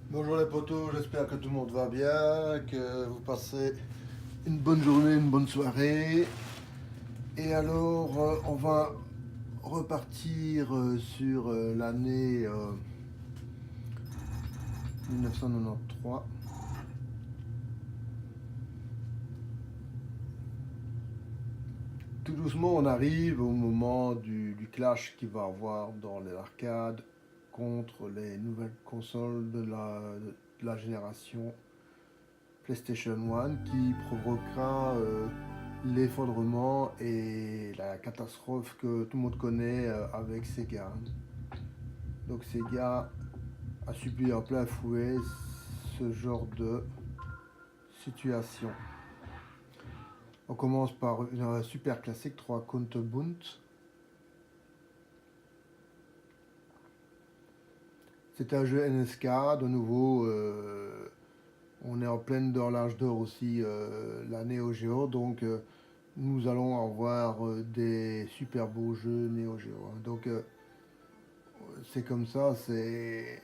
Bonjour les potos, j'espère que tout le monde va bien, que vous passez une bonne journée, une bonne soirée. Et alors, on va repartir sur l'année 1993. Tout doucement, on arrive au moment du clash qu'il va y avoir dans les arcades contre les nouvelles consoles de la génération PlayStation 1 qui provoquera l'effondrement et la catastrophe que tout le monde connaît avec Sega. Donc Sega a subi en plein fouet ce genre de situation. On commence par un super classique 3 Counter-Bunt. C'est un jeu NSK, de nouveau on est en pleine dans l'âge d'or aussi, la Neo Geo, donc nous allons avoir des super beaux jeux Neo Geo. Hein. Donc c'est comme ça, c'est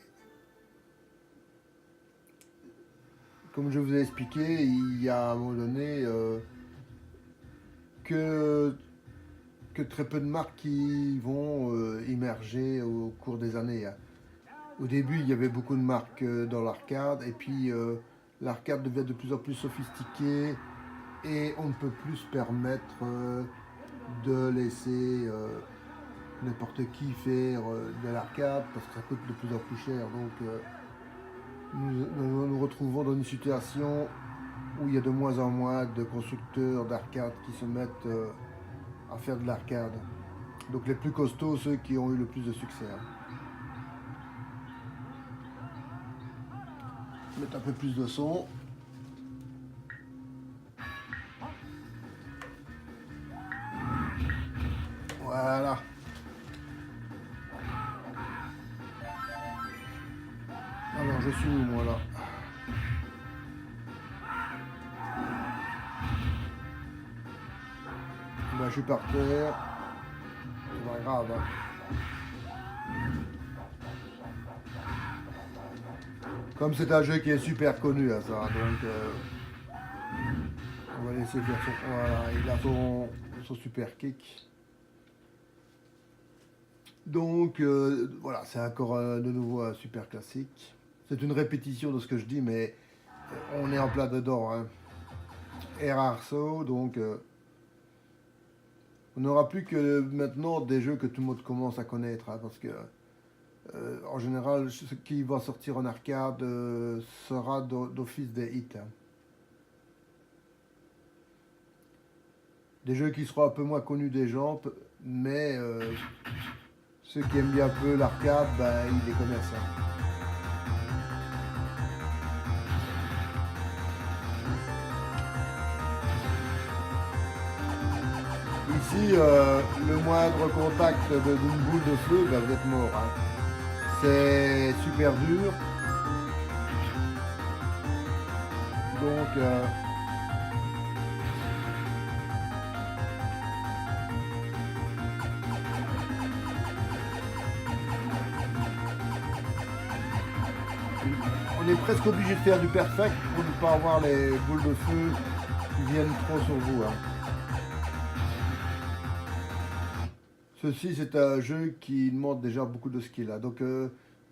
comme je vous ai expliqué, il y a à un moment donné que très peu de marques qui vont émerger au cours des années. Hein. Au début, il y avait beaucoup de marques dans l'arcade, et puis l'arcade devient de plus en plus sophistiquée, et on ne peut plus se permettre de laisser n'importe qui faire de l'arcade, parce que ça coûte de plus en plus cher. Donc nous retrouvons dans une situation où il y a de moins en moins de constructeurs d'arcade qui se mettent à faire de l'arcade. Donc les plus costauds, ceux qui ont eu le plus de succès. Hein. Mettre un peu plus de son. Voilà. Alors je suis où moi là? Ben, je suis par terre. C'est pas grave. Hein. Comme c'est un jeu qui est super connu à ça, donc on va laisser faire son. Voilà, il a son super kick. Donc voilà, c'est encore de nouveau un super classique. C'est une répétition de ce que je dis, mais on est en plein dedans. Hein. RRSO, donc on n'aura plus que maintenant des jeux que tout le monde commence à connaître, hein, parce que en général, ce qui va sortir en arcade sera d'office des hits. Hein. Des jeux qui seront un peu moins connus des gens, mais ceux qui aiment bien un peu l'arcade, ben, ils les connaissent. Hein. Ici, le moindre contact d'une boule de feu, ben, vous êtes mort. Hein. C'est super dur. Donc, on est presque obligé de faire du perfect pour ne pas avoir les boules de feu qui viennent trop sur vous. Hein. Ceci, c'est un jeu qui demande déjà beaucoup de skill. Hein. Donc,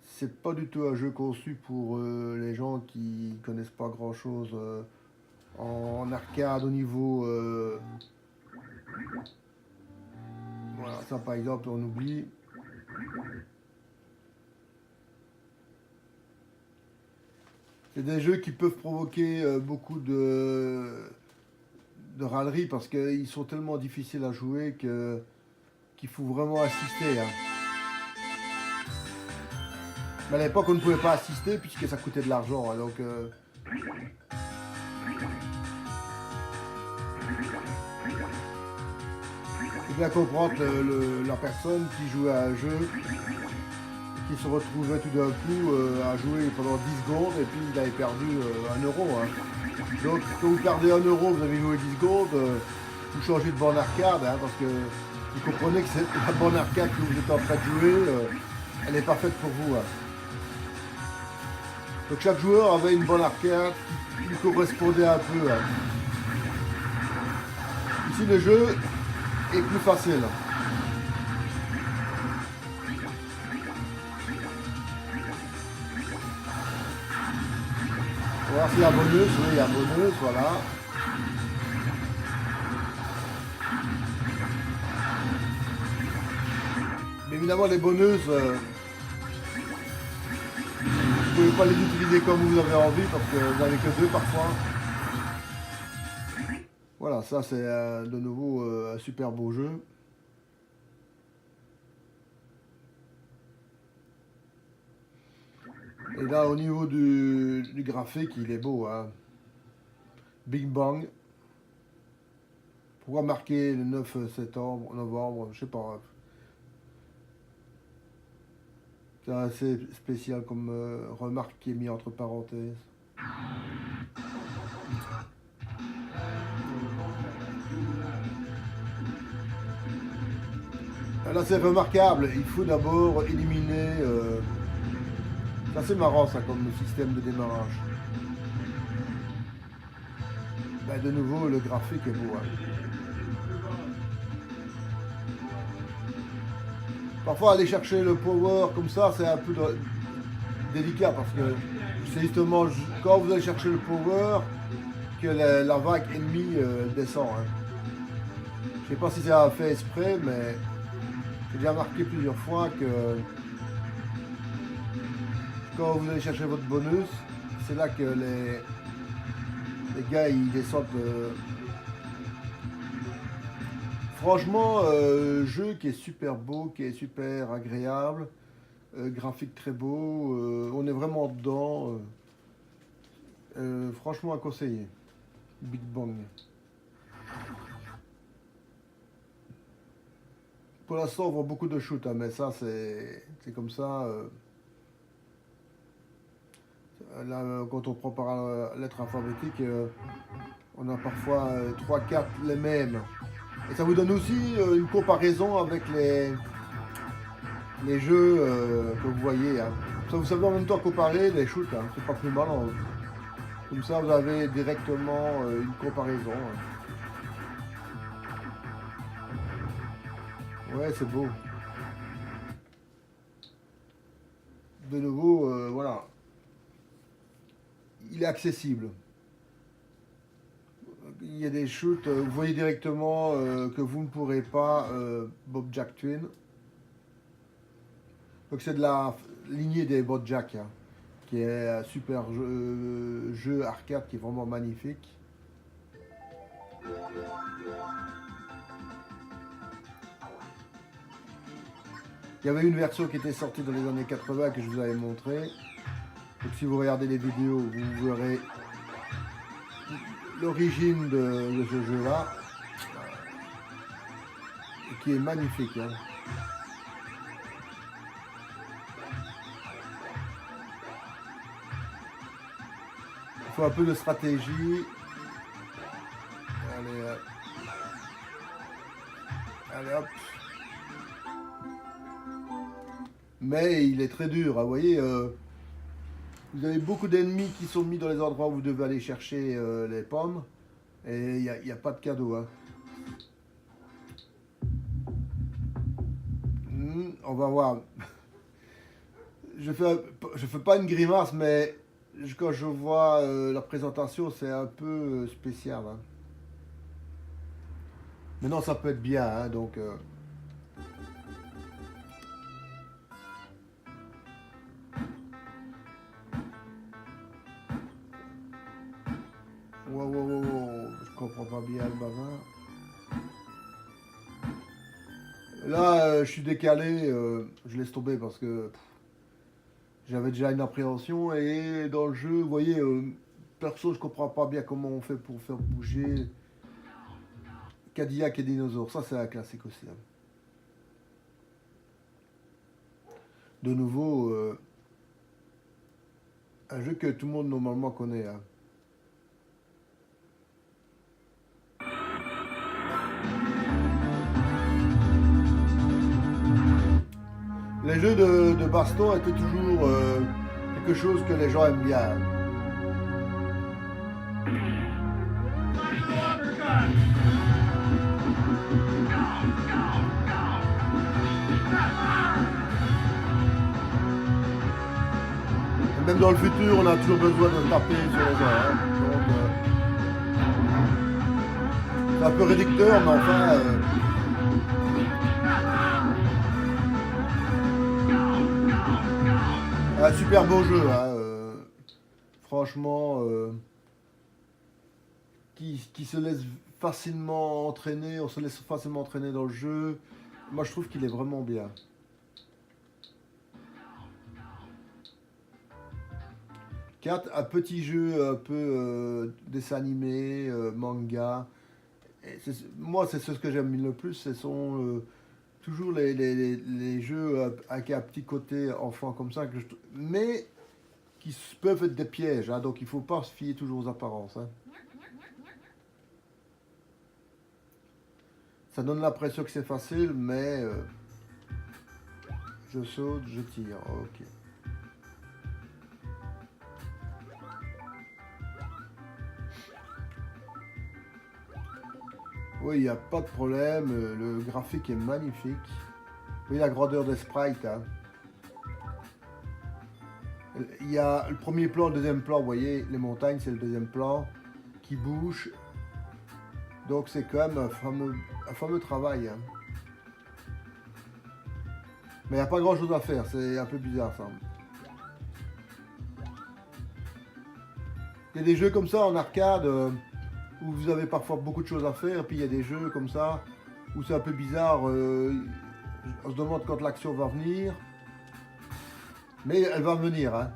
c'est pas du tout un jeu conçu pour les gens qui connaissent pas grand chose en arcade au niveau. Voilà, ça par exemple, on oublie. C'est des jeux qui peuvent provoquer beaucoup de râleries parce qu'ils sont tellement difficiles à jouer qu'il faut vraiment assister. Hein. Mais à l'époque, on ne pouvait pas assister puisque ça coûtait de l'argent. Hein, donc, faut bien comprendre la personne qui jouait à un jeu, qui se retrouvait tout d'un coup à jouer pendant 10 secondes et puis il avait perdu 1 euro. Hein. Donc, quand vous perdez 1 euro, vous avez joué 10 secondes, vous changez de borne arcade hein, parce que vous comprenez que la borne arcade que vous êtes en train de jouer, elle n'est pas faite pour vous. Hein. Donc chaque joueur avait une bonne arcade qui lui correspondait un peu. Hein. Ici le jeu est plus facile. On va voir s'il y a bonus, oui il y a bonus, voilà. Mais évidemment les bonus, vous ne pouvez pas les utiliser comme vous avez envie parce que vous n'avez que deux parfois. Voilà, ça c'est de nouveau un super beau jeu. Et là au niveau du graphique, il est beau. Hein. Big Bang. Pourquoi marquer le 9 novembre, je sais pas. C'est assez spécial comme remarque qui est mise entre parenthèses. Là c'est remarquable, il faut d'abord éliminer... c'est assez marrant ça comme système de démarrage. Ben, de nouveau le graphique est beau. Hein. Parfois aller chercher le power comme ça c'est un peu délicat parce que c'est justement quand vous allez chercher le power que la vague ennemie descend. Hein. Je sais pas si ça a fait exprès mais j'ai déjà remarqué plusieurs fois que quand vous allez chercher votre bonus, c'est là que les gars ils descendent. Franchement, jeu qui est super beau, qui est super agréable, graphique très beau, on est vraiment dedans. Franchement à conseiller. Big Bang. Pour l'instant on voit beaucoup de shoot, hein, mais ça c'est comme ça. Là, quand on prend par lettre alphabétique, on a parfois 3-4 les mêmes. Et ça vous donne aussi une comparaison avec les jeux que vous voyez. Hein. Ça vous savez en même temps comparer les shoots, hein. C'est pas plus mal. Hein. Comme ça vous avez directement une comparaison. Hein. Ouais, c'est beau. De nouveau, voilà. Il est accessible. Il y a des shoots, vous voyez directement que vous ne pourrez pas Bob Jack Twin. Donc c'est de la lignée des Bob Jack, hein, qui est un super jeu arcade qui est vraiment magnifique. Il y avait une version qui était sortie dans les années 80 que je vous avais montré. Donc si vous regardez les vidéos, vous verrez l'origine de ce jeu-là, qui est magnifique. Hein. Il faut un peu de stratégie. Allez, allez hop. Mais il est très dur, hein. Vous voyez, vous avez beaucoup d'ennemis qui sont mis dans les endroits où vous devez aller chercher les pommes. Et il n'y a pas de cadeau. Hein. On va voir. Je fais pas une grimace, mais quand je vois la présentation, c'est un peu spécial. Hein. Maintenant, ça peut être bien, hein, donc... Wow, je comprends pas bien le bazar. Là, je suis décalé, je laisse tomber parce que j'avais déjà une appréhension et dans le jeu, vous voyez, perso, je comprends pas bien comment on fait pour faire bouger Cadillac et dinosaures. Ça, c'est un classique aussi. Hein. De nouveau, un jeu que tout le monde normalement connaît. Hein. Les jeux de baston étaient toujours quelque chose que les gens aiment bien. Et même dans le futur, on a toujours besoin de taper sur les gens. Hein. Donc, c'est un peu réducteur, mais enfin... un super beau jeu, hein, franchement, qui se laisse facilement entraîner, on se laisse facilement entraîner dans le jeu. Moi, je trouve qu'il est vraiment bien. Un petit jeu un peu dessin animé, manga. Moi, c'est ce que j'aime le plus, ce sont toujours les jeux avec un petit côté enfant comme ça, mais qui peuvent être des pièges, hein, donc il ne faut pas se fier toujours aux apparences. Hein. Ça donne l'impression que c'est facile, mais je saute, je tire. Ok. Oui, il n'y a pas de problème. Le graphique est magnifique. Oui, la grandeur des sprites. Hein. Il y a le premier plan, le deuxième plan. Vous voyez, les montagnes, c'est le deuxième plan qui bouge. Donc, c'est quand même un fameux travail. Hein. Mais il n'y a pas grand chose à faire. C'est un peu bizarre, ça. Il y a des jeux comme ça en arcade où vous avez parfois beaucoup de choses à faire. Puis il y a des jeux comme ça où c'est un peu bizarre. On se demande quand l'action va venir. Mais elle va venir. Hein.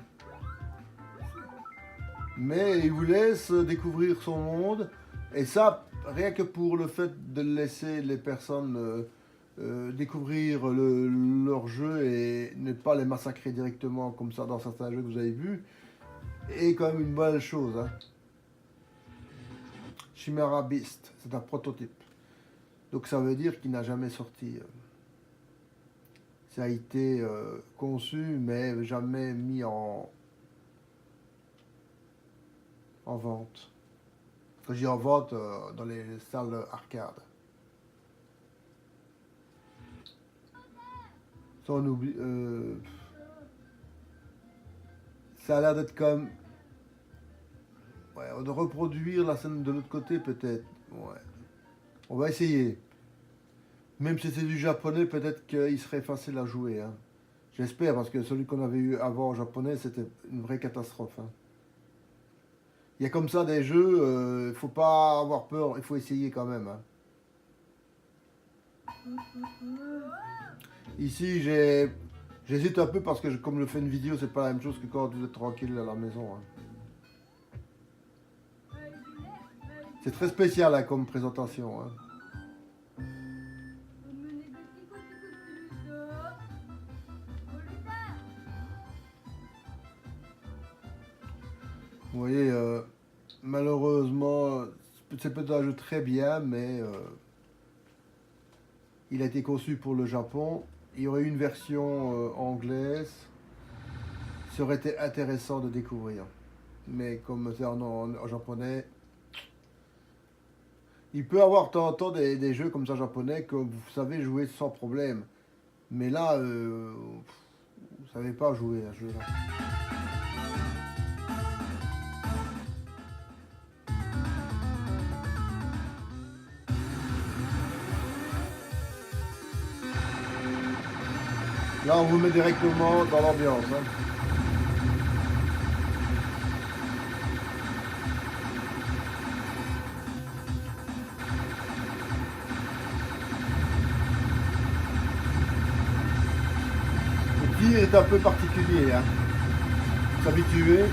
Mais il vous laisse découvrir son monde. Et ça, rien que pour le fait de laisser les personnes découvrir leur jeu et ne pas les massacrer directement comme ça dans certains jeux que vous avez vus, est quand même une bonne chose. Hein. Chimera Beast, c'est un prototype. Donc ça veut dire qu'il n'a jamais sorti. Ça a été conçu mais jamais mis en vente. Quand je dis en vente, dans les salles arcade. Ça on oublie. Ça a l'air d'être comme... Ouais, de reproduire la scène de l'autre côté peut-être. Ouais. On va essayer. Même si c'est du japonais, peut-être qu'il serait facile à jouer. Hein. J'espère, parce que celui qu'on avait eu avant en japonais, c'était une vraie catastrophe. Hein. Il y a comme ça des jeux, il faut pas avoir peur, il faut essayer quand même. Hein. Ici, j'hésite un peu parce que comme je fais une vidéo, c'est pas la même chose que quand vous êtes tranquille à la maison. Hein. C'est très spécial hein, comme présentation. Hein. Vous voyez, malheureusement, c'est peut-être un jeu très bien, mais il a été conçu pour le Japon. Il y aurait eu une version anglaise. Ça aurait été intéressant de découvrir. Mais comme c'est en japonais, il peut y avoir de temps en temps des jeux comme ça japonais que vous savez jouer sans problème. Mais là, vous savez pas jouer à ce jeu-là. Là, on vous met directement dans l'ambiance. Hein. Le tir est un peu particulier. Hein. S'habituer.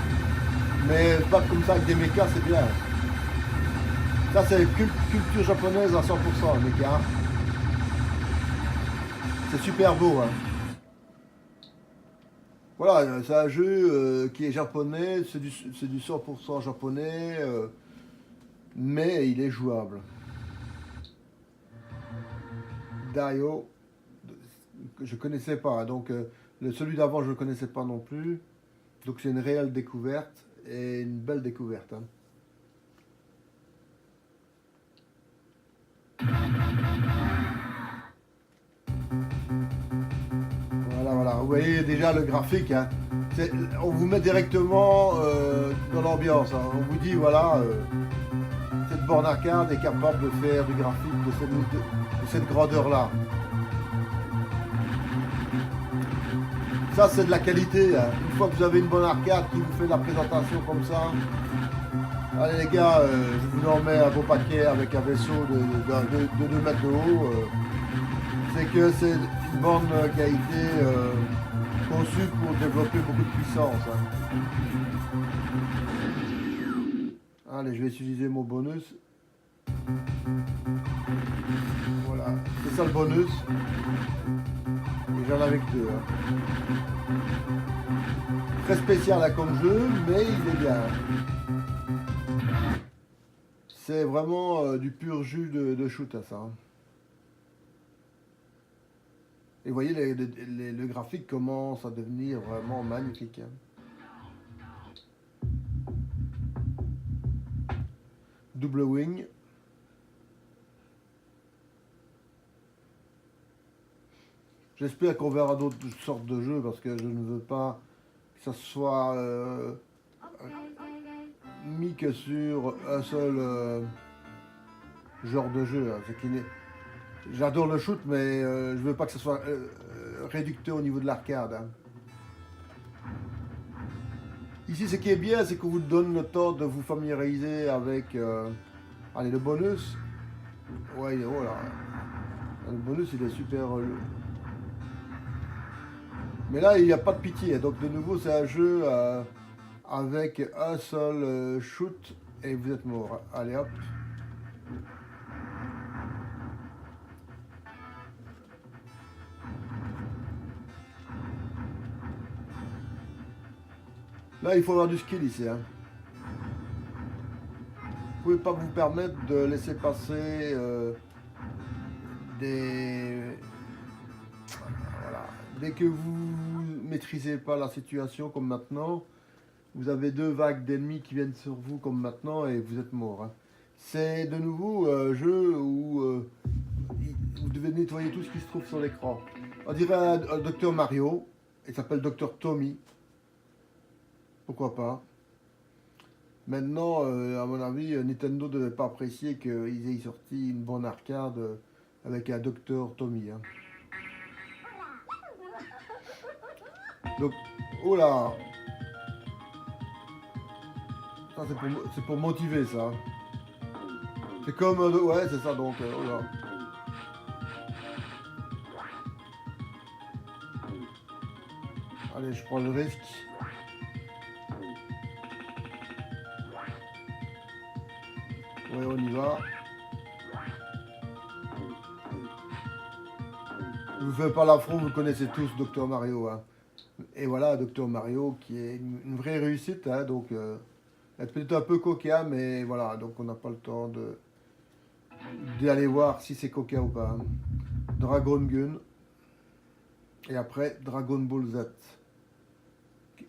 Mais pas comme ça avec des mechas, c'est bien. Ça, c'est culture japonaise à 100%, le mecha. C'est super beau. Hein. Voilà, c'est un jeu qui est japonais, c'est du 100% japonais, mais il est jouable. Dio, que je connaissais pas, donc celui d'avant je ne connaissais pas non plus. Donc c'est une réelle découverte et une belle découverte. Hein. Voilà, voilà. Vous voyez déjà le graphique. Hein. On vous met directement dans l'ambiance. Hein. On vous dit, voilà, cette borne arcade est capable de faire du graphique de cette grandeur-là. Ça, c'est de la qualité. Hein. Une fois que vous avez une bonne arcade qui vous fait la présentation comme ça, allez les gars, je vous en mets un beau paquet avec un vaisseau de 2 mètres de haut. C'est que c'est une bonne qualité conçue pour développer beaucoup de puissance. Hein. Allez, je vais utiliser mon bonus. Voilà, c'est ça le bonus. Et j'en avais que 2. Hein. Très spécial à comme jeu, mais il est bien. C'est vraiment du pur jus de shoot à ça. Hein. Et vous voyez, le graphique commence à devenir vraiment magnifique. Hein. Double wing. J'espère qu'on verra d'autres sortes de jeux parce que je ne veux pas que ça soit mis que sur un seul genre de jeu. Hein. J'adore le shoot, mais je veux pas que ce soit réducteur au niveau de l'arcade. Hein. Ici, ce qui est bien, c'est qu'on vous donne le temps de vous familiariser avec allez, le bonus. Ouais, voilà. Le bonus, il est super. Mais là, il n'y a pas de pitié. Donc, de nouveau, c'est un jeu avec un seul shoot et vous êtes mort. Allez, hop. Là, il faut avoir du skill ici. Hein. Vous pouvez pas vous permettre de laisser passer des... Voilà. Dès que vous maîtrisez pas la situation comme maintenant, vous avez 2 vagues d'ennemis qui viennent sur vous comme maintenant et vous êtes mort. Hein. C'est de nouveau un jeu où vous devez nettoyer tout ce qui se trouve sur l'écran. On dirait un Docteur Mario, il s'appelle Docteur Tommy. Pourquoi pas. Maintenant, à mon avis, Nintendo ne devait pas apprécier qu'ils aient sorti une bonne arcade avec un Docteur Tommy. Hein. Donc, oh là. Ça, c'est pour motiver ça. C'est comme... ouais, c'est ça donc. Oh là. Allez, je prends le risque. Ouais, on y va. Je vous fais pas l'affront, vous connaissez tous Dr Mario. Hein. Et voilà, Dr Mario qui est une vraie réussite. Hein, donc, peut-être un peu coquin, mais voilà. Donc, on n'a pas le temps d'aller voir si c'est coquin ou pas. Hein. Dragon Gun. Et après, Dragon Ball Z.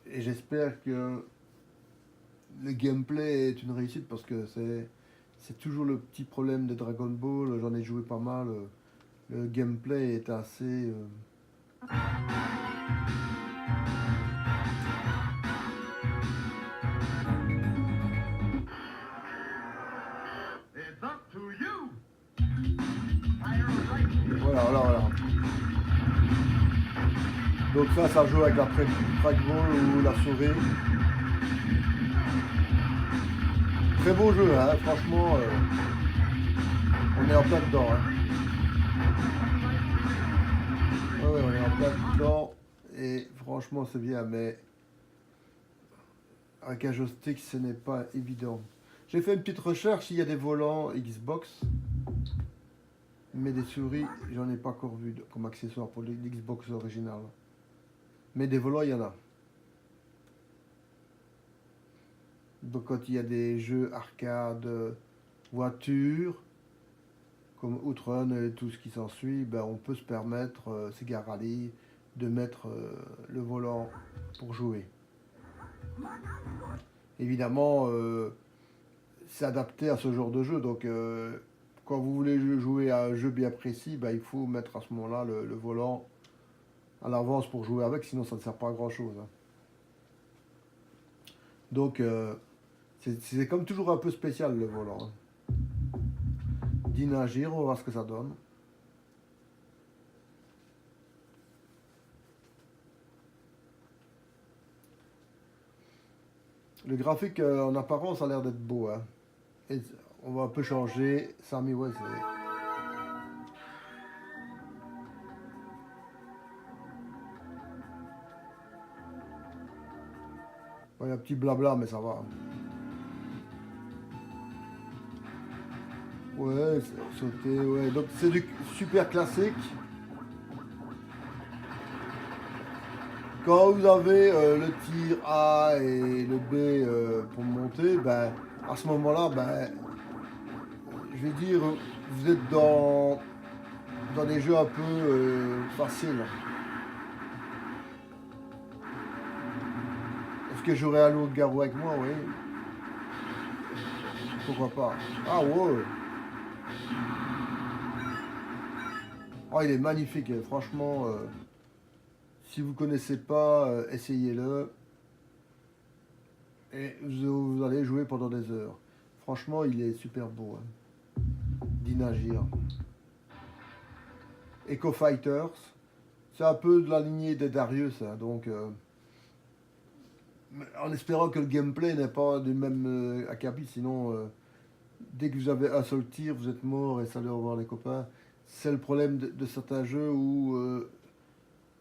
Et j'espère que le gameplay est une réussite parce que c'est toujours le petit problème de Dragon Ball. J'en ai joué pas mal. Le gameplay est assez... Voilà. Donc ça joue avec la trackball ou la souris. Très beau jeu, hein, franchement. On est en plein dedans. Hein. Ouais, on est en plein dedans. Et franchement, c'est bien, mais avec un joystick, ce n'est pas évident. J'ai fait une petite recherche, il y a des volants Xbox. Mais des souris, j'en ai pas encore vu comme accessoire pour l'Xbox original. Mais des volants, il y en a. Donc quand il y a des jeux arcade, voiture, comme Outrun et tout ce qui s'ensuit, ben on peut se permettre, Sega Rally, de mettre le volant pour jouer. Évidemment, c'est adapté à ce genre de jeu. Donc, quand vous voulez jouer à un jeu bien précis, bah, il faut mettre à ce moment-là le volant à l'avance pour jouer avec, sinon ça ne sert pas à grand-chose. Hein. Donc, c'est comme toujours un peu spécial le volant. Hein. Dynagir, on va voir ce que ça donne. Le graphique en apparence a l'air d'être beau. Hein. Et on va un peu changer. Sammy Wesley. Il y a un petit blabla, mais ça va. Ouais, sauter, ouais. Donc c'est du super classique. Quand vous avez le tir A et le B pour monter, ben, à ce moment-là, ben, je vais dire, vous êtes dans des jeux un peu faciles. Est-ce que j'aurais un loup-garou avec moi? Oui. Pourquoi pas? Ah ouais. Oh, il est magnifique, franchement. Si vous connaissez pas, essayez-le. Et vous allez jouer pendant des heures. Franchement, il est super beau. Hein. Dynagir. Echo Fighters. C'est un peu de la lignée des Darius. Hein, donc, en espérant que le gameplay n'est pas du même acabit. Sinon, dès que vous avez un seul tir, vous êtes mort et salut au revoir les copains. C'est le problème de certains jeux où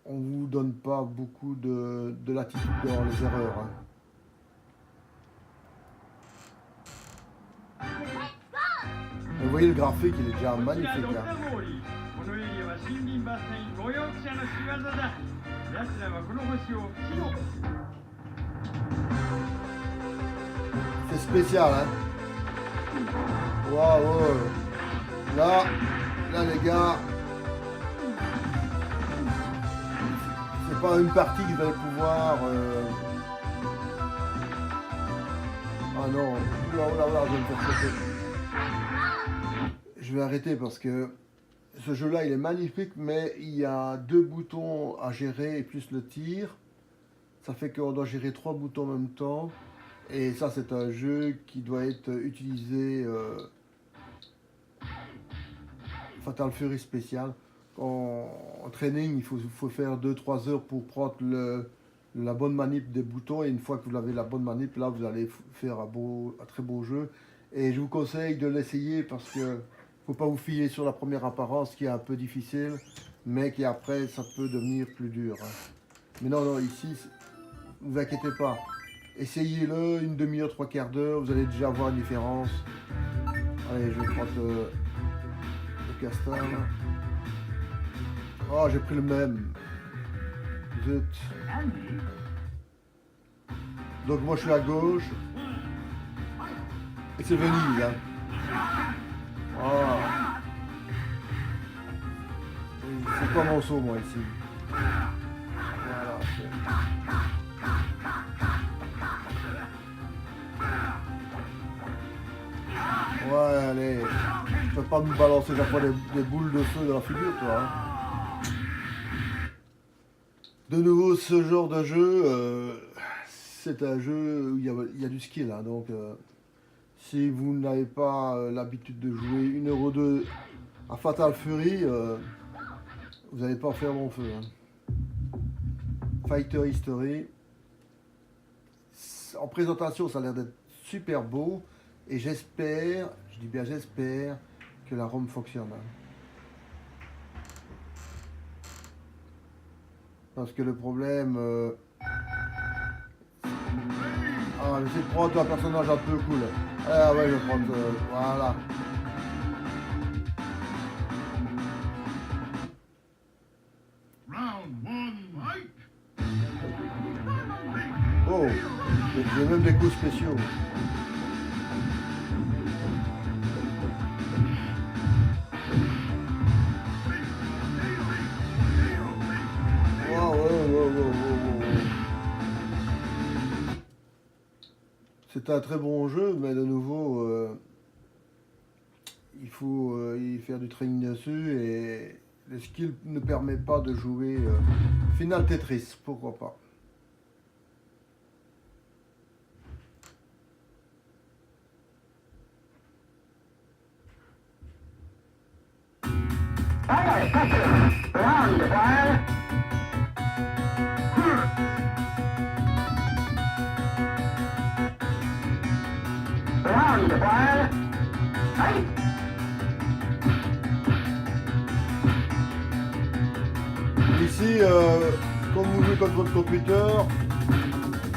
on vous donne pas beaucoup de latitude dans les erreurs. Hein. Vous voyez le graphique, il est déjà magnifique. Hein. C'est spécial, hein. Waouh. Là les gars, c'est pas une partie que vous allez pouvoir... Ah non, là, je vais me faire sauter. Je vais arrêter parce que ce jeu-là, il est magnifique, mais il y a 2 boutons à gérer et plus le tir. Ça fait qu'on doit gérer 3 boutons en même temps. Et ça, c'est un jeu qui doit être utilisé Fatal Fury spécial. En training, il faut faire 2-3 heures pour prendre la bonne manip des boutons. Et une fois que vous avez la bonne manip, là, vous allez faire un très beau jeu. Et je vous conseille de l'essayer parce que faut pas vous fier sur la première apparence qui est un peu difficile, mais qui après, ça peut devenir plus dur. Hein. Mais non, ici, ne vous inquiétez pas. Essayez-le, une demi-heure, 3/4 d'heure, vous allez déjà voir une différence. Allez, je vais prendre le castor. Oh, j'ai pris le même. Zut. Donc moi, je suis à gauche. Et c'est Venise, hein. Oh. C'est pas mon saut, moi, ici. Voilà. Ouais, allez. Tu peux pas me balancer chaque fois des boules de feu dans la figure, toi. Hein. De nouveau, ce genre de jeu, c'est un jeu où il y a du skill. Hein, donc, si vous n'avez pas l'habitude de jouer 1 € ou 2 à Fatal Fury, vous n'allez pas en faire long feu. Hein. Fighter History. En présentation, ça a l'air d'être super beau. Et j'espère, je dis bien j'espère, que la ROM fonctionne. Parce que le problème... Ah, j'essaie de prendre un personnage un peu cool. Ah ouais, je vais prendre... voilà. Oh, j'ai même des coups spéciaux. Wow. C'est un très bon jeu, mais de nouveau, il faut y faire du training dessus et le skill ne permet pas de jouer Final Tetris, pourquoi pas. Ici, comme vous jouez contre votre computer,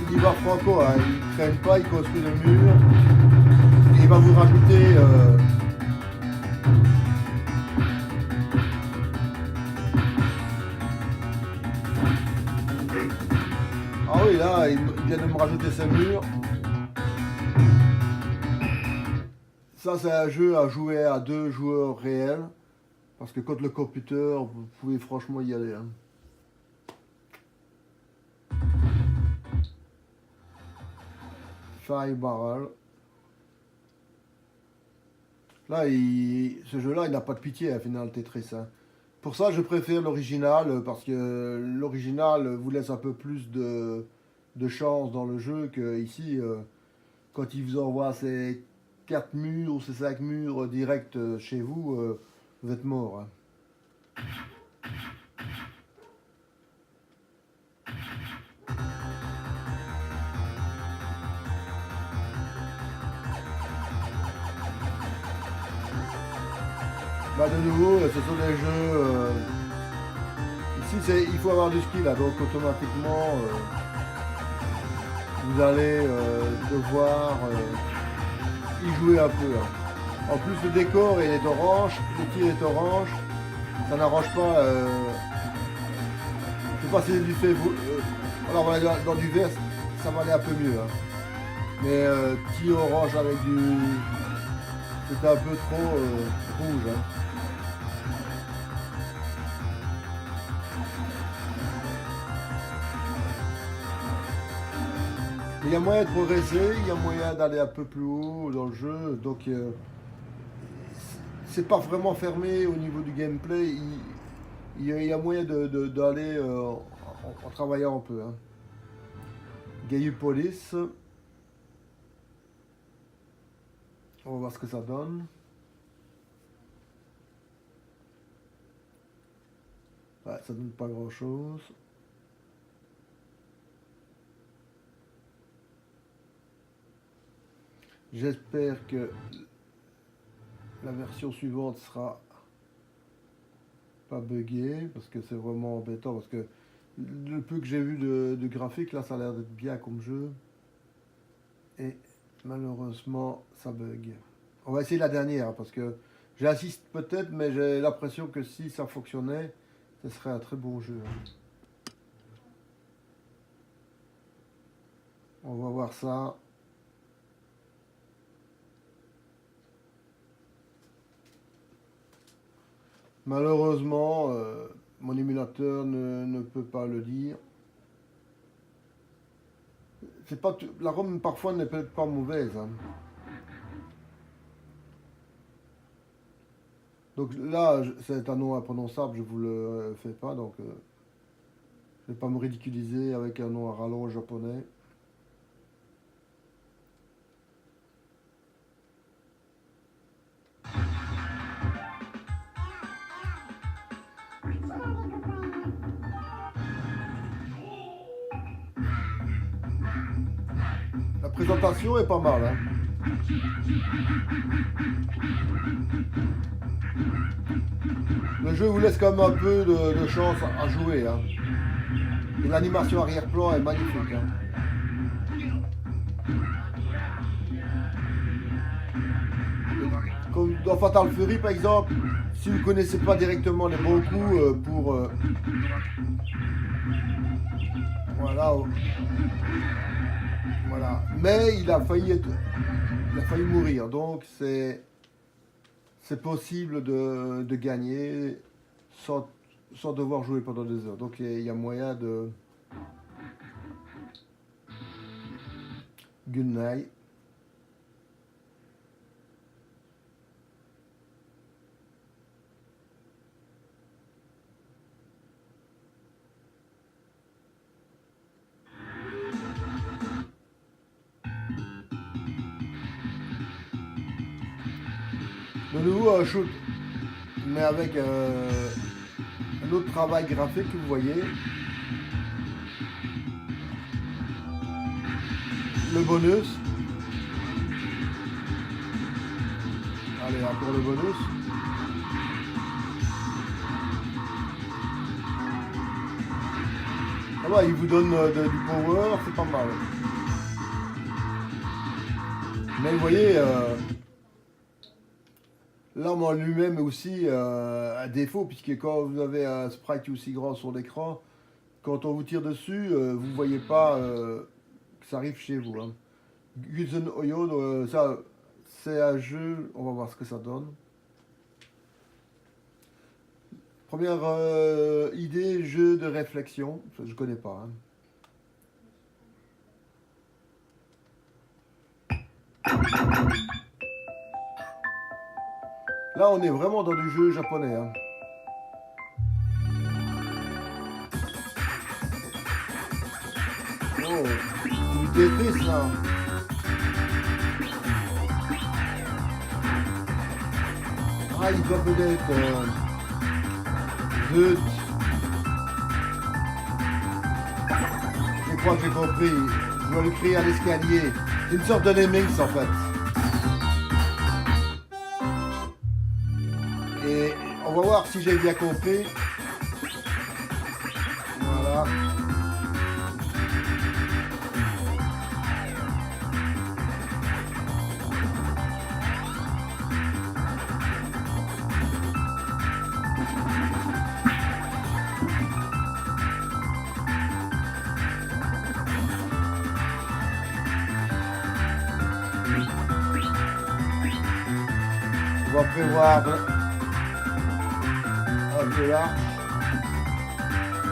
il y va franco, hein. Il ne traîne pas, il construit le mur. Et il va vous rajouter ah oui, là, il vient de me rajouter ses murs. Ça, c'est un jeu à jouer à 2 joueurs réels. Parce que contre le computer, vous pouvez franchement y aller. Hein. Fire Barrel. Là, ce jeu-là, il n'a pas de pitié à Final Tetris. Hein. Pour ça, je préfère l'original, parce que l'original vous laisse un peu plus de chance dans le jeu que ici, quand il vous envoie ces 4 murs ou ces 5 murs direct chez vous, vous êtes mort. Hein. Bah de nouveau, ce sont des jeux. Ici, il faut avoir du skill, là, donc automatiquement, vous allez devoir y jouer un peu. Hein. En plus, le décor il est orange, le tir est orange, ça n'arrange pas. Je sais pas si c'est du fait. Alors voilà, dans du vert, ça va aller un peu mieux. Hein. Mais tir orange avec du. C'était un peu trop rouge. Hein. Il y a moyen de progresser, il y a moyen d'aller un peu plus haut dans le jeu, donc c'est pas vraiment fermé au niveau du gameplay, il y a moyen d'aller en travaillant un peu. Hein. Gayupolis, on va voir ce que ça donne. Ouais, ça donne pas grand chose. J'espère que la version suivante sera pas buggée, parce que c'est vraiment embêtant, parce que le peu que j'ai vu de graphique, là, ça a l'air d'être bien comme jeu. Et malheureusement, ça bug. On va essayer la dernière, parce que j'insiste peut-être, mais j'ai l'impression que si ça fonctionnait, ce serait un très bon jeu. On va voir ça. Malheureusement, mon émulateur ne peut pas le dire. C'est pas la ROM parfois n'est peut-être pas mauvaise. Hein. Donc là, c'est un nom imprononçable, je vous le fais pas, donc je vais pas me ridiculiser avec un nom à rallonge japonais. La présentation est pas mal. Hein. Le jeu vous laisse quand même un peu de chance à jouer. Hein. Et l'animation arrière-plan est magnifique. Hein. Comme dans Fatal Fury par exemple, si vous ne connaissez pas directement les bons coups pour... voilà. Voilà. Mais il a failli mourir. Donc c'est possible de gagner sans devoir jouer pendant des heures. Donc il y a moyen de... Good night. De nouveau un shoot, mais avec un autre travail graphique que vous voyez. Le bonus. Allez, encore le bonus. Ah bah, il vous donne du power, c'est pas mal. Mais vous voyez, l'arme en lui-même est aussi un défaut, puisque quand vous avez un sprite aussi grand sur l'écran, quand on vous tire dessus, vous ne voyez pas que ça arrive chez vous. Hein. Guzen Oyo, ça, c'est un jeu, on va voir ce que ça donne. Première idée, jeu de réflexion, ça, je connais pas. Hein. Là, on est vraiment dans du jeu japonais. Hein. Oh, du Tetris là. Ah, il doit peut-être. Zut. Je crois que j'ai compris. Je dois lui crier à l'escalier. Une sorte de Lemmings en fait. Et on va voir si j'ai bien compris. Voilà. On va prévoir un peu là.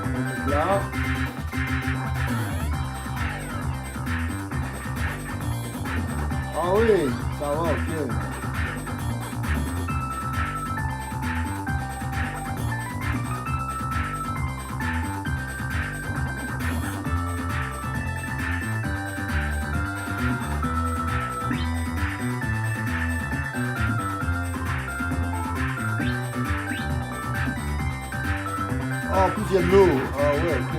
On est là. Ah oui, ça va, ok. Ah, en plus il y a de l'eau. Ah ouais, ok.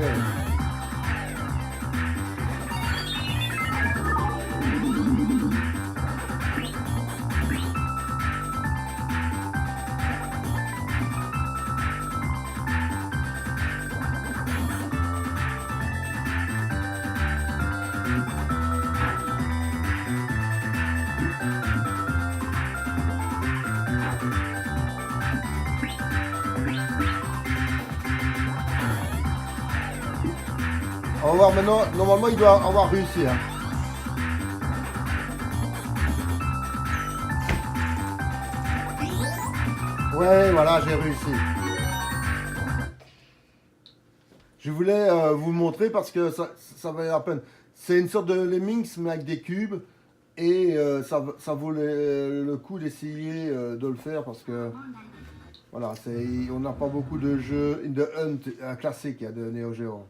On va voir maintenant. Normalement, il doit avoir réussi. Hein. Ouais, voilà, j'ai réussi. Je voulais vous montrer parce que ça valait la peine. C'est une sorte de Lemmings, mais avec des cubes. Et ça vaut le coup d'essayer de le faire parce que voilà, on n'a pas beaucoup de jeux de Hunt classique de Neo Geo.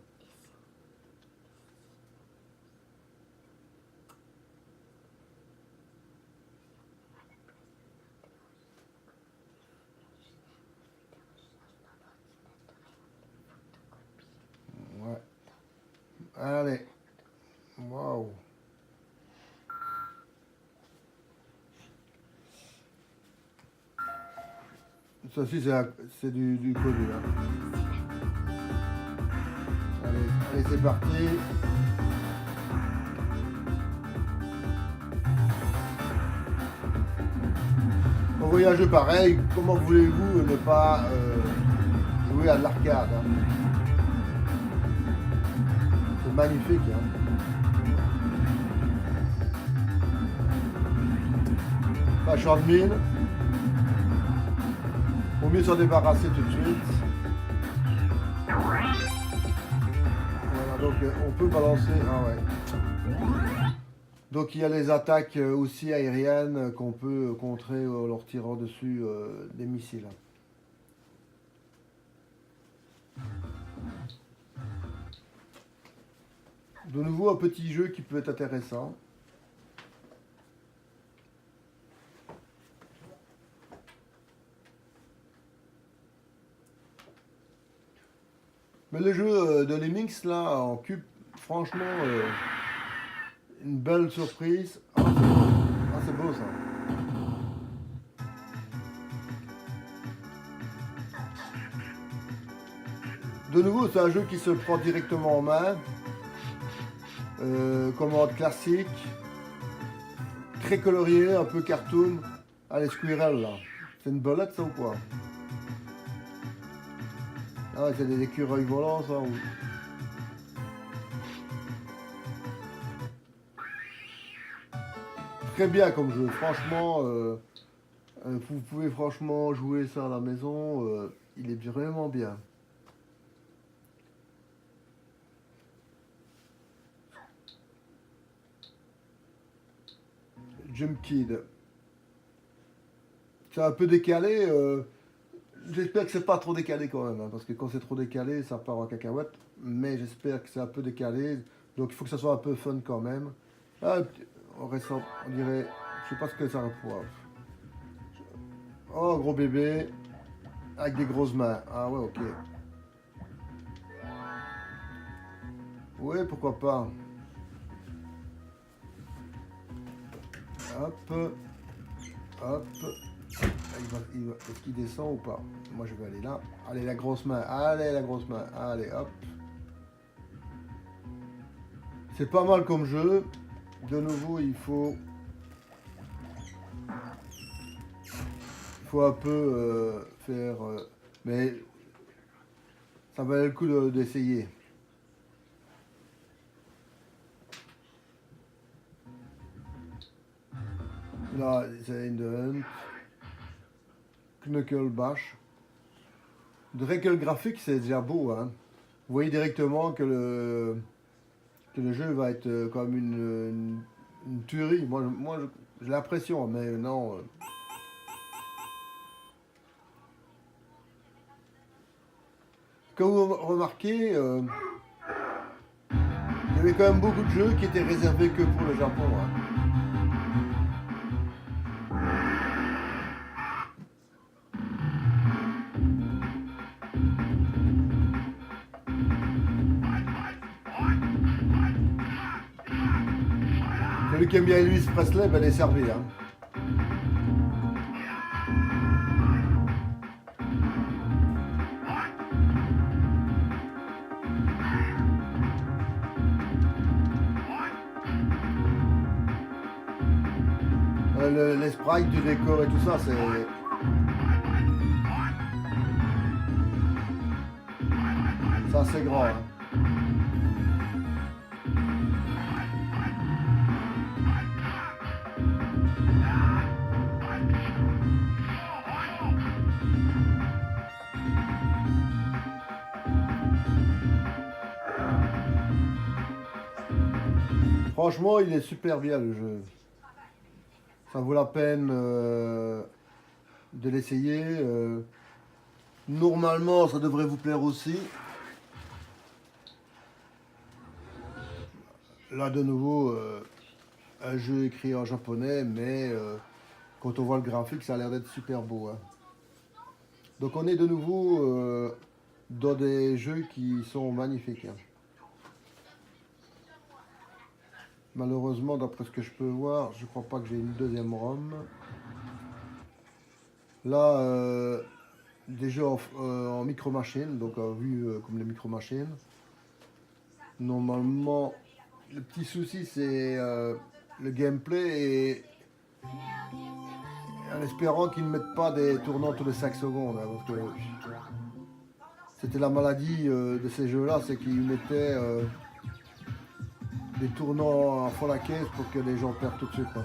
Ouais. Allez. Waouh. Ça aussi, c'est du connu. Hein. Allez, c'est parti. On voyage pareil. Comment voulez-vous ne pas jouer à de l'arcade hein. C'est magnifique. Hein. Pas de mine. Vaut mieux s'en débarrasser tout de suite. Voilà, donc on peut balancer. Ah ouais. Donc il y a les attaques aussi aériennes qu'on peut contrer en leur tirant dessus des missiles. De nouveau un petit jeu qui peut être intéressant. Mais le jeu de Lemmings là en cube, franchement, une belle surprise. Ah, c'est beau ça. De nouveau, c'est un jeu qui se prend directement en main. Commande classique. Très colorié, un peu cartoon. Allez, Squirrel là. C'est une belette ça ou quoi? Ah ouais, c'est des écureuils volants ça ou... Très bien comme jeu, franchement. Vous pouvez franchement jouer ça à la maison. Il est vraiment bien. Jump Kid. C'est un peu décalé. J'espère que c'est pas trop décalé quand même, hein, parce que quand c'est trop décalé, ça part en cacahuète. Mais j'espère que c'est un peu décalé, donc il faut que ça soit un peu fun quand même. Ah, on dirait, je sais pas ce que ça représente. Oh, gros bébé, avec des grosses mains. Ah ouais, ok. Ouais, pourquoi pas. Hop, hop. Est-ce qu'il descend ou pas? Moi je vais aller là. Allez la grosse main, allez la grosse main, allez hop. C'est pas mal comme jeu. De nouveau il faut un peu faire... mais ça valait le coup d'essayer. Là c'est In the Hunt. Knuckle Bash. De vrai que le graphique c'est déjà beau, hein. Vous voyez directement que le jeu va être comme une tuerie. Moi j'ai l'impression, mais non. Comme vous remarquez, il y avait quand même beaucoup de jeux qui étaient réservés que pour le Japon, hein. Celui qui aime bien Elvis Presley, ben, il est servi, hein. Les sprites du décor et tout ça, c'est... Ça, c'est grand, hein. Franchement, il est super bien le jeu. Ça vaut la peine de l'essayer. Normalement, ça devrait vous plaire aussi. Là, de nouveau, un jeu écrit en japonais, mais quand on voit le graphique, ça a l'air d'être super beau, hein. Donc, on est de nouveau dans des jeux qui sont magnifiques, hein. Malheureusement, d'après ce que je peux voir, je crois pas que j'ai une deuxième ROM. Là, des jeux en micro-machines, donc vu comme les micro-machines. Normalement, le petit souci, c'est le gameplay et en espérant qu'ils ne mettent pas des tournants tous les 5 secondes, hein, parce que c'était la maladie de ces jeux-là, c'est qu'ils mettaient des tournants à fond la caisse pour que les gens perdent tout de suite, hein.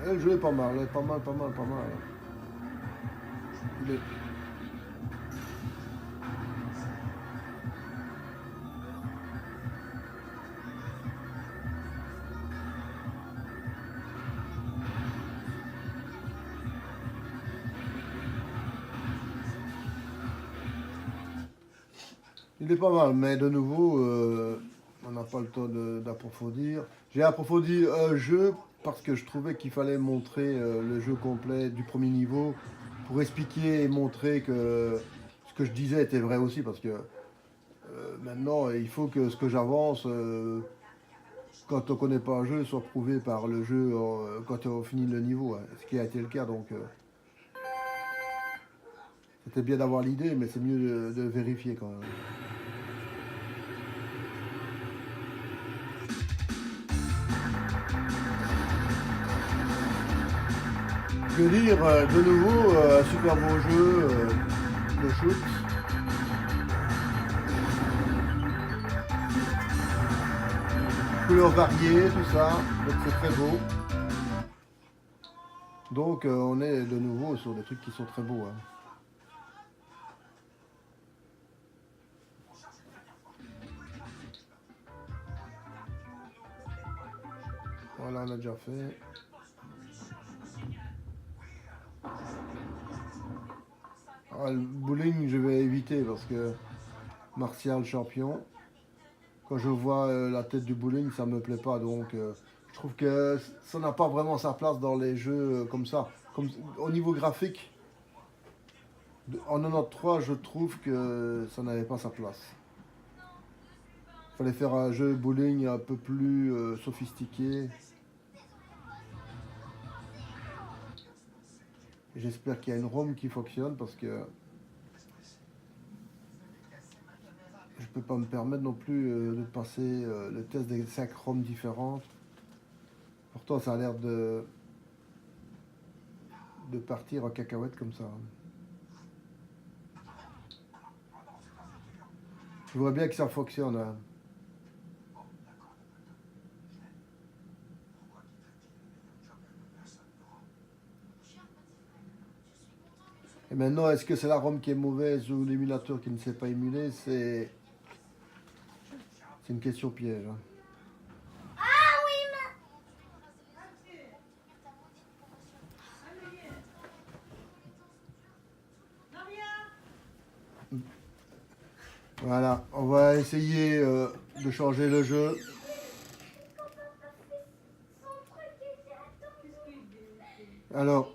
Le jeu est pas mal, pas mal. Il est... Il est pas mal, mais de nouveau, on n'a pas le temps d'approfondir. J'ai approfondi un jeu parce que je trouvais qu'il fallait montrer le jeu complet du premier niveau pour expliquer et montrer que ce que je disais était vrai aussi. Parce que maintenant, il faut que ce que j'avance, quand on connaît pas un jeu, soit prouvé par le jeu quand on finit le niveau. Hein, ce qui a été le cas. Donc, c'était bien d'avoir l'idée, mais c'est mieux de vérifier quand même. Je veux dire, de nouveau, un super beau jeu de shoot. Couleurs variées, tout ça, donc c'est très beau. Donc on est de nouveau sur des trucs qui sont très beaux. Hein. Voilà, on a déjà fait. Ah, le bowling, je vais éviter parce que Martial champion. Quand je vois la tête du bowling, ça me plaît pas. Donc je trouve que ça n'a pas vraiment sa place dans les jeux comme ça. Comme, au niveau graphique, en 93, je trouve que ça n'avait pas sa place. Il fallait faire un jeu bowling un peu plus sophistiqué. J'espère qu'il y a une ROM qui fonctionne parce que je peux pas me permettre non plus de passer le test des 5 ROM différentes. Pourtant, ça a l'air de partir en cacahuète comme ça. Je voudrais bien que ça fonctionne. Hein. Et maintenant, est-ce que c'est la ROM qui est mauvaise ou l'émulateur qui ne sait pas émuler? C'est une question piège. Hein. Voilà, on va essayer de changer le jeu. Alors,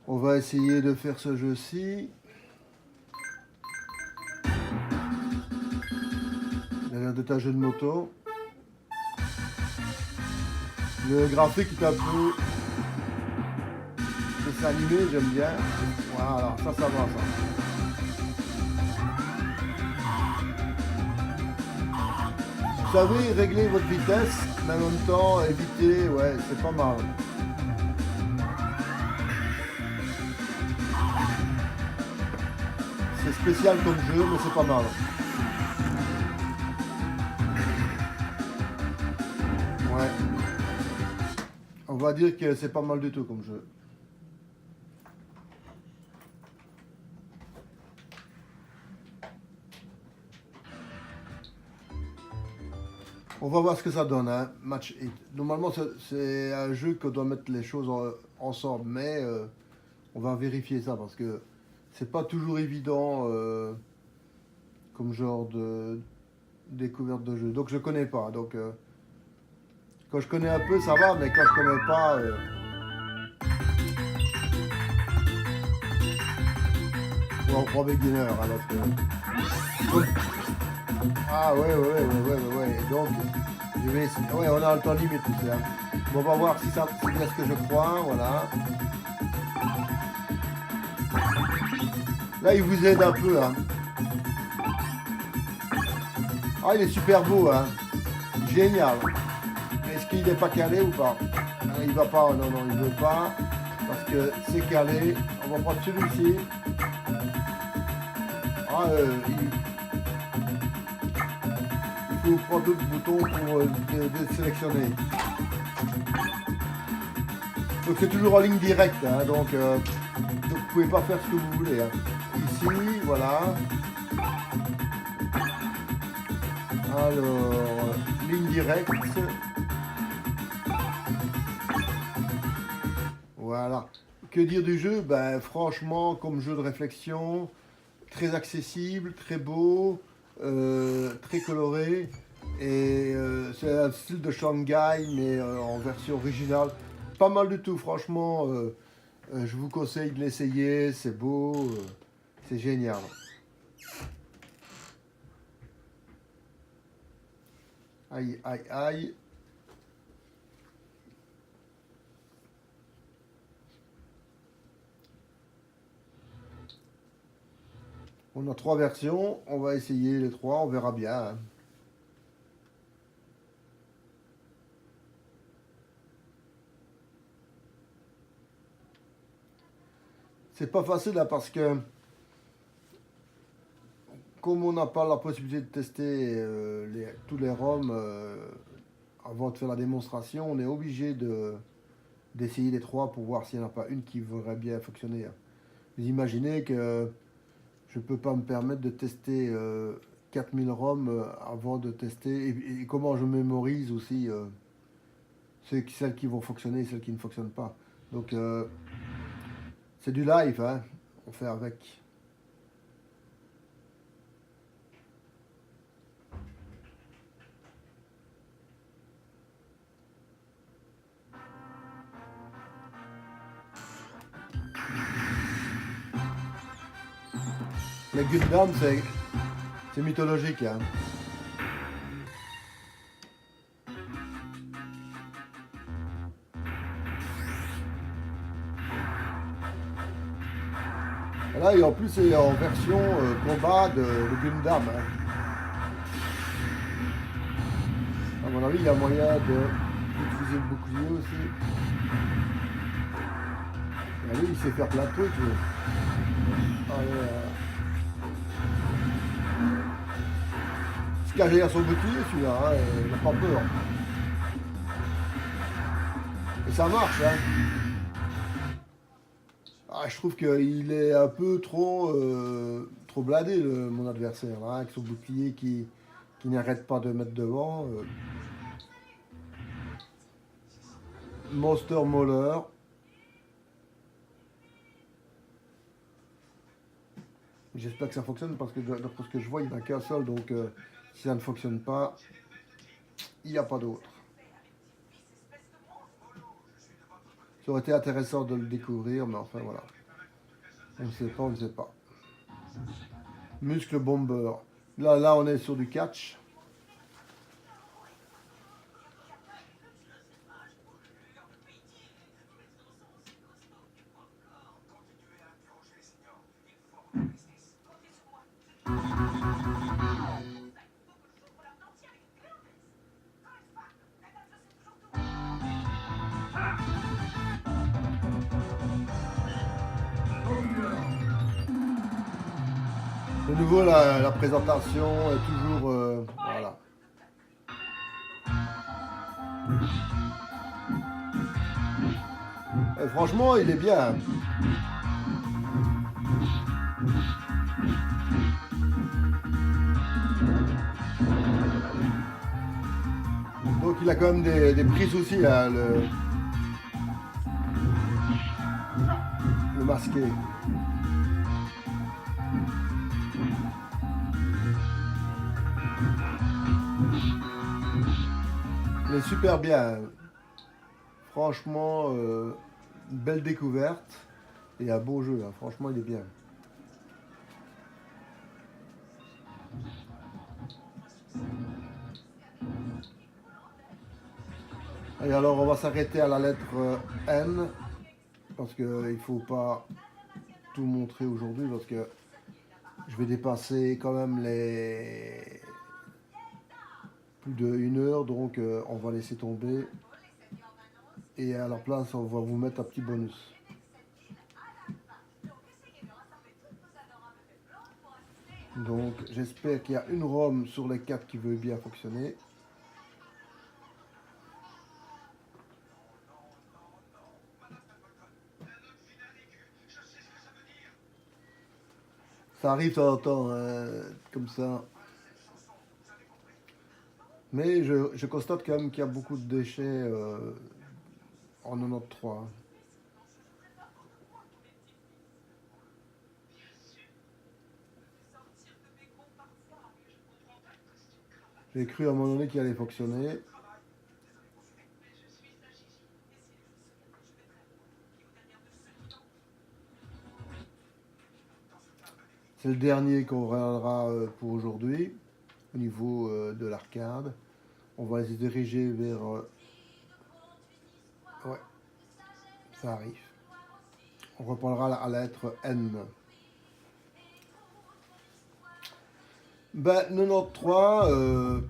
on va essayer de faire ce jeu-ci. Il a l'air d'être un jeu de moto. Le graphique est un peu dessin animé, j'aime bien. Voilà, ça va ça. Vous savez régler votre vitesse, mais en même temps éviter, ouais, c'est pas mal. C'est spécial comme jeu, mais c'est pas mal. Ouais. On va dire que c'est pas mal du tout comme jeu. On va voir ce que ça donne, hein. Match 8. Normalement, c'est un jeu qu'on doit mettre les choses ensemble, mais on va vérifier ça parce que c'est pas toujours évident comme genre de découverte de jeu. Donc je connais pas. Donc quand je connais un peu, ça va, mais quand je connais pas. On prend beginner alors que. Ah ouais. Donc, je vais essayer. Ouais, on a le temps limite aussi. Hein. Bon, on va voir si ça c'est bien ce que je crois. Voilà. Là, il vous aide un peu. Hein. Ah, il est super beau. Hein. Génial. Est-ce qu'il n'est pas calé ou pas? Il va pas. Non, il veut pas. Parce que c'est calé. On va prendre celui-ci. Ah, il faut prendre d'autres boutons pour sélectionner. Donc c'est toujours en ligne directe, hein, donc vous pouvez pas faire ce que vous voulez. Hein. Ici, voilà. Alors, ligne directe. Voilà. Que dire du jeu? Ben, franchement, comme jeu de réflexion, très accessible, très beau, très coloré. Et c'est un style de Shanghai, mais en version originale. Pas mal du tout, franchement. Je vous conseille de l'essayer, c'est beau, c'est génial. Aïe, aïe, aïe. On a 3 versions, on va essayer les 3, on verra bien, hein. C'est pas facile là, parce que comme on n'a pas la possibilité de tester tous les ROM avant de faire la démonstration, on est obligé d'essayer les 3 pour voir s'il n'y en a pas une qui voudrait bien fonctionner, hein. Vous imaginez que je ne peux pas me permettre de tester 4000 ROM avant de tester, et comment je mémorise aussi celles qui vont fonctionner et celles qui ne fonctionnent pas. Donc c'est du live, hein, on fait avec. Les Gundam, c'est mythologique, hein. Là, et en plus, c'est en version combat de Gundam, hein. À mon avis, il y a moyen d'utiliser le bouclier aussi. Et lui, il sait faire plein de trucs, lui. Allez, il se cache derrière son bouclier, celui-là, hein, il n'a pas peur. Et ça marche, hein. Ah, je trouve qu'il est un peu trop bladé, mon adversaire, là, avec son bouclier qui n'arrête pas de mettre devant. Monster Mauler. J'espère que ça fonctionne, parce que d'après ce que je vois, il n'y en a qu'un seul, donc si ça ne fonctionne pas, il n'y a pas d'autre. Ça aurait été intéressant de le découvrir, mais enfin voilà. On ne sait pas, on ne sait pas. Muscle Bomber. Là, on est sur du catch. De nouveau, la présentation est toujours... voilà. Et franchement, il est bien. Donc il a quand même des petits soucis, hein, le masqué. Il est super bien. Franchement, une belle découverte et un beau jeu, hein. Franchement, il est bien. Et alors, on va s'arrêter à la lettre N, parce qu'il ne faut pas tout montrer aujourd'hui, parce que je vais dépasser quand même les plus de 1 heure, donc on va laisser tomber. Et à la place, on va vous mettre un petit bonus. Donc j'espère qu'il y a une ROM sur les 4 qui veut bien fonctionner. Ça arrive de temps en temps, comme ça. Mais je constate quand même qu'il y a beaucoup de déchets en 93. J'ai cru à un moment donné qu'il allait fonctionner. C'est le dernier qu'on regardera pour aujourd'hui au niveau de l'arcade. On va se diriger vers... ouais, ça arrive. On reprendra à la lettre N. Ben, 93,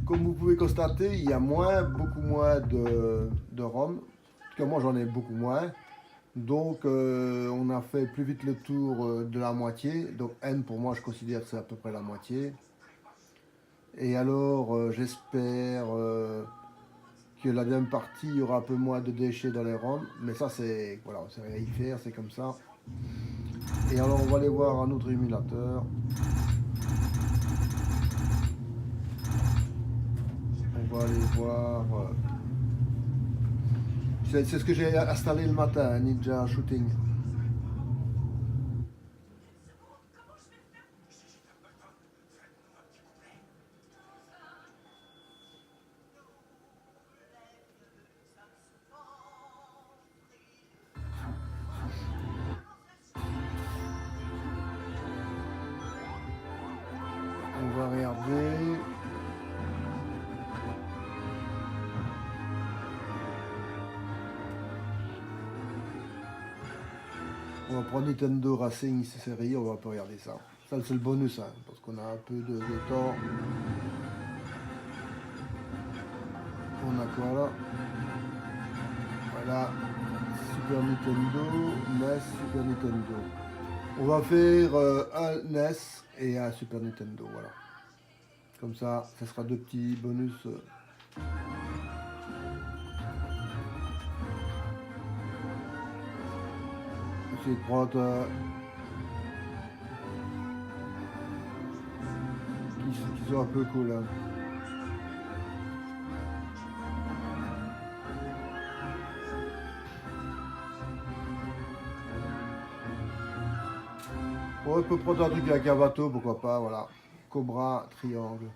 comme vous pouvez constater, il y a beaucoup moins de ROM. En tout cas, moi j'en ai beaucoup moins. Donc, on a fait plus vite le tour de la moitié. Donc, N pour moi, je considère que c'est à peu près la moitié. Et alors, j'espère que la deuxième partie, il y aura un peu moins de déchets dans les ROM. Mais ça, c'est voilà, c'est rien à y faire, c'est comme ça. Et alors, on va aller voir un autre émulateur. On va aller voir. C'est ce que j'ai installé le matin, Ninja Shooting. On va regarder. On va prendre Nintendo Racing série, on va pas regarder ça. Ça, c'est le bonus, hein, parce qu'on a un peu de temps. On a quoi là? Voilà. Super Nintendo, NES, Super Nintendo. On va faire un NES et un Super Nintendo, voilà. Comme ça sera deux petits bonus. Essayer de prendre qui sont un peu cool. Hein. On peut prendre un truc avec un bateau, pourquoi pas, voilà. Cobra, triangle.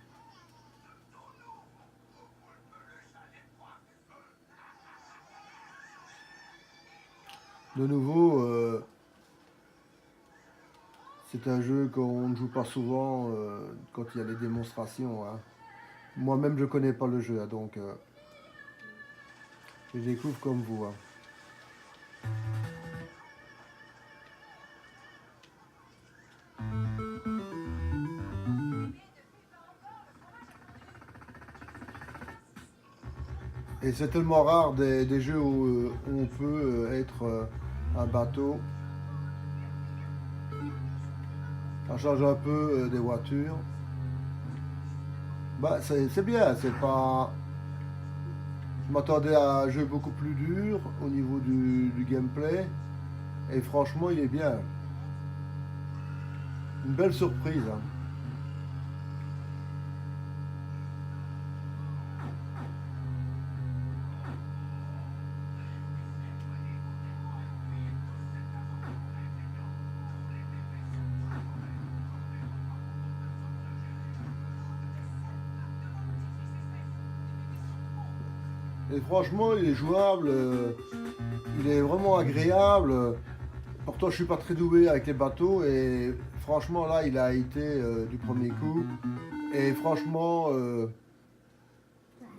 De nouveau, c'est un jeu qu'on ne joue pas souvent quand il y a des démonstrations. Hein. Moi-même, je connais pas le jeu, hein, donc je découvre comme vous. Hein. Et c'est tellement rare des jeux où on peut être un bateau. Ça change un peu des voitures. Bah, c'est bien, c'est pas. Je m'attendais à un jeu beaucoup plus dur au niveau du gameplay. Et franchement, il est bien. Une belle surprise. Hein. Et franchement, il est jouable, il est vraiment agréable. Pourtant, je suis pas très doué avec les bateaux et franchement, là, il a été du premier coup. Et franchement,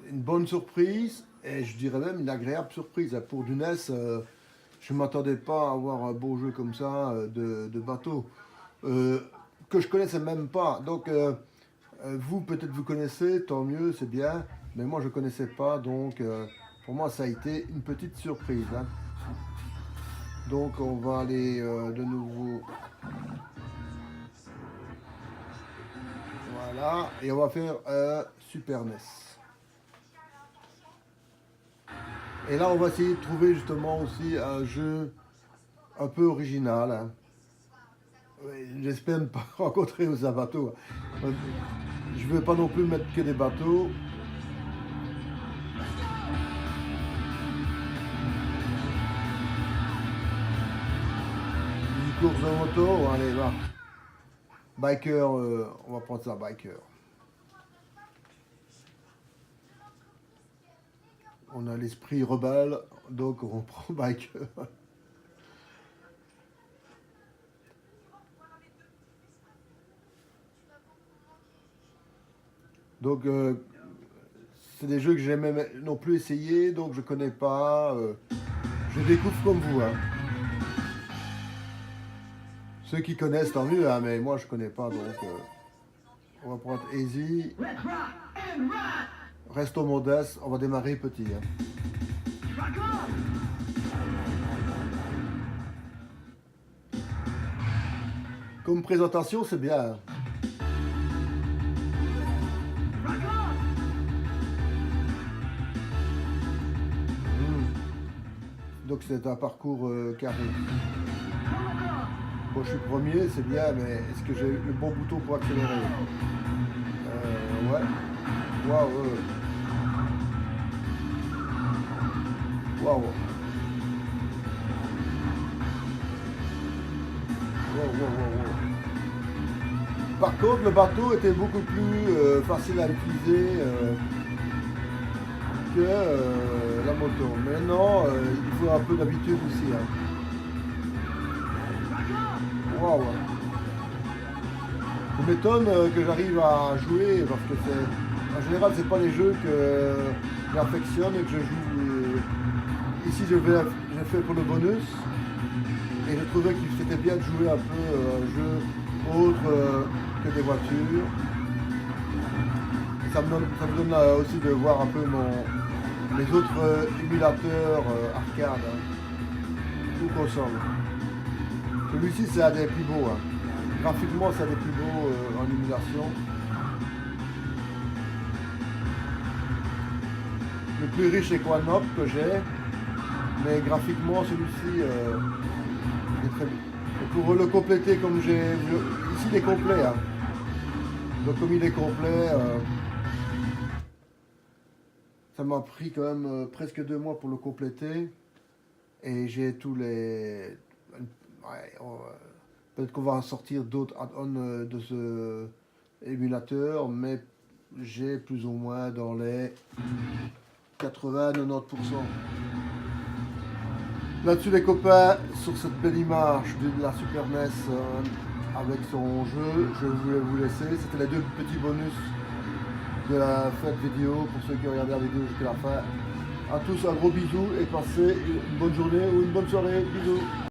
une bonne surprise et je dirais même une agréable surprise. Pour du NES, je ne m'attendais pas à avoir un beau jeu comme ça de bateau que je connaissais même pas. Donc, vous, peut-être vous connaissez, tant mieux, c'est bien. Mais moi, je ne connaissais pas, donc pour moi, ça a été une petite surprise. Hein. Donc, on va aller de nouveau. Voilà, et on va faire Super NES. Et là, on va essayer de trouver justement aussi un jeu un peu original. Hein. J'espère ne pas rencontrer aux bateau. Je veux pas non plus mettre que des bateaux. Une course de moto, allez va. Biker, on va prendre ça, biker. On a l'esprit rebelle, donc on prend biker. Donc c'est des jeux que j'ai jamais non plus essayé, donc je connais pas. Je découvre comme vous. Hein. Ceux qui connaissent, tant mieux, hein, mais moi je connais pas, donc on va prendre easy. Resto modeste, on va démarrer petit. Hein. Comme présentation, c'est bien. Hein. Donc c'est un parcours carré. Bon, je suis premier, c'est bien, mais est-ce que j'ai le bon bouton pour accélérer? Ouais. Waouh. Waouh. Par contre, le bateau était beaucoup plus facile à utiliser que la moto. Maintenant, il faut un peu d'habitude aussi. Hein. Wow. Je m'étonne que j'arrive à jouer parce que c'est, en général, c'est pas les jeux que j'affectionne et que je joue. Ici, j'ai fait pour le bonus et je trouvais que c'était bien de jouer un peu un jeu autre que des voitures. Et ça me donne aussi de voir un peu les autres émulateurs arcade hein, ou console. Celui-ci c'est un des plus beaux. Hein. Graphiquement c'est un des plus beaux en émulation. Le plus riche c'est Quanop que j'ai. Mais graphiquement celui-ci est très bien. Et pour le compléter comme j'ai. Ici il est complet. Hein. Donc comme il est complet, ça m'a pris quand même presque 2 mois pour le compléter. Et j'ai tous les. Ouais, peut-être qu'on va sortir d'autres add-ons de ce émulateur, mais j'ai plus ou moins dans les 80-90%. Là-dessus les copains, sur cette belle image de la Super NES avec son jeu, je voulais vous laisser. C'était les 2 petits bonus de la fête vidéo pour ceux qui ont regardé la vidéo jusqu'à la fin. A tous un gros bisou et passez une bonne journée ou une bonne soirée. Bisous.